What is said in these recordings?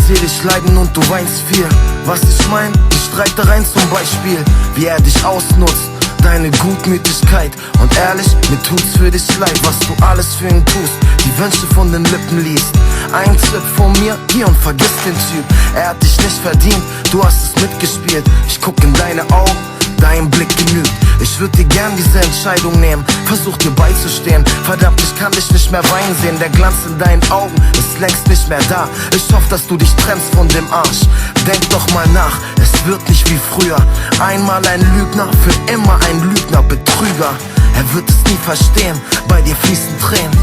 seh dich leiden und du weinst viel. Was ich mein? Die Streitereien zum Beispiel, wie er dich ausnutzt, deine Gutmütigkeit. Und ehrlich, mir tut's für dich leid, was du alles für ihn tust, die Wünsche von den Lippen liest. Ein Tipp von mir, geh und vergiss den Typ. Er hat dich nicht verdient, du hast es mitgespielt. Ich guck in deine Augen, dein Blick genügt. Ich würd dir gern diese Entscheidung nehmen, versuch dir beizustehen. Verdammt, ich kann dich nicht mehr weinen sehen. Der Glanz in deinen Augen ist längst nicht mehr da. Ich hoffe, dass du dich trennst von dem Arsch. Denk doch mal nach, es wird nicht wie früher. Einmal ein Lügner, für immer ein Lügner, Betrüger. Er wird es nie verstehen, bei dir fließen Tränen.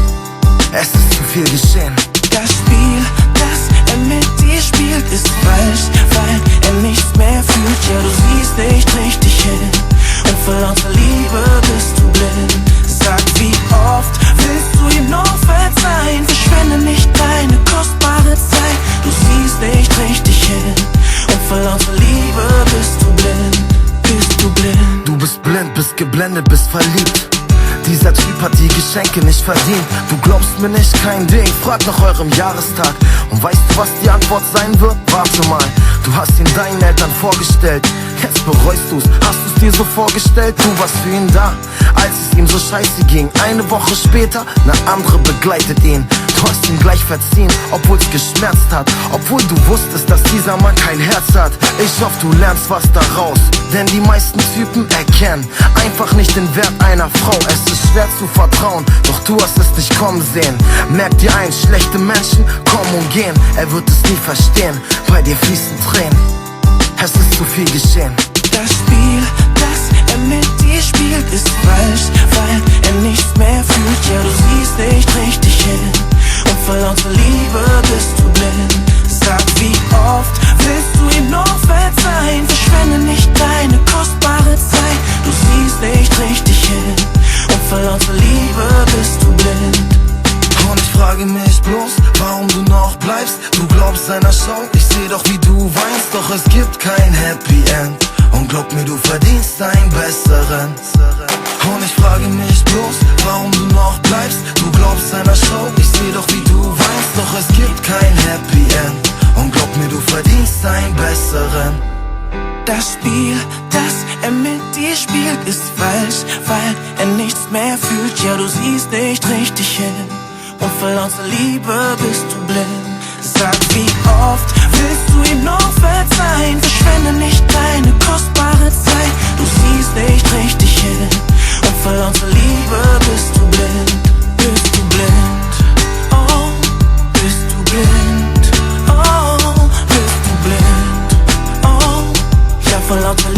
Es ist zu viel geschehen. Das Spiel, das er mit dir spielt, ist falsch, weil er nichts mehr fühlt. Ja, du siehst nicht richtig hin und vor lauter Liebe bist du blind. Sag, wie oft willst du ihm noch verzeihen? Verschwende nicht deine kostbare Zeit. Du siehst nicht richtig hin und vor lauter Liebe bist du blind. Bist du blind? Du bist blind, bist geblendet, bist verliebt. Dieser Typ hat die Geschenke nicht verdient. Du glaubst mir nicht, kein Ding, frag nach eurem Jahrestag. Und weißt du, was die Antwort sein wird? Warte mal, du hast ihn deinen Eltern vorgestellt. Jetzt bereust du's, hast du's dir so vorgestellt? Du warst für ihn da, als es ihm so scheiße ging. Eine Woche später, eine andere begleitet ihn. Du hast ihm gleich verziehen, obwohl's geschmerzt hat. Obwohl du wusstest, dass dieser Mann kein Herz hat. Ich hoffe, du lernst was daraus, denn die meisten Typen erkennen einfach nicht den Wert einer Frau. Es ist schwer zu vertrauen, doch du hast es nicht kommen sehen. Merk dir ein, schlechte Menschen kommen und gehen. Er wird es nie verstehen, bei dir fließen Tränen. Es ist zu viel geschehen. Das Spiel, das er mit dir spielt, ist falsch, weil er nichts mehr fühlt. Ja, du siehst nicht richtig hin und vor lauter Liebe bist du blind. Sag, wie oft willst du ihm noch verzeihen? Verschwende nicht deine kostbare Zeit. Du siehst nicht richtig hin und vor lauter Liebe bist du blind. Und ich frage mich bloß, warum du noch bleibst. Du glaubst seiner Show, ich seh doch wie du weinst. Doch es gibt kein Happy End. Und glaub mir, du verdienst einen besseren. Und ich frage mich bloß, warum du noch bleibst. Du glaubst seiner Show, ich seh doch wie du weinst. Doch es gibt kein Happy End. Und glaub mir, du verdienst einen besseren. Das Spiel, das er mit dir spielt, ist falsch, weil er nichts mehr fühlt. Ja, du siehst nicht richtig hin und vor lauter Liebe bist du blind. Sag, wie oft willst du ihm noch verzeihen? Verschwende nicht deine kostbare Zeit. Du siehst nicht richtig hin und vor lauter Liebe bist du blind. Bist du blind? Oh, bist du blind? Oh, bist du blind? Oh, ja, vor lauter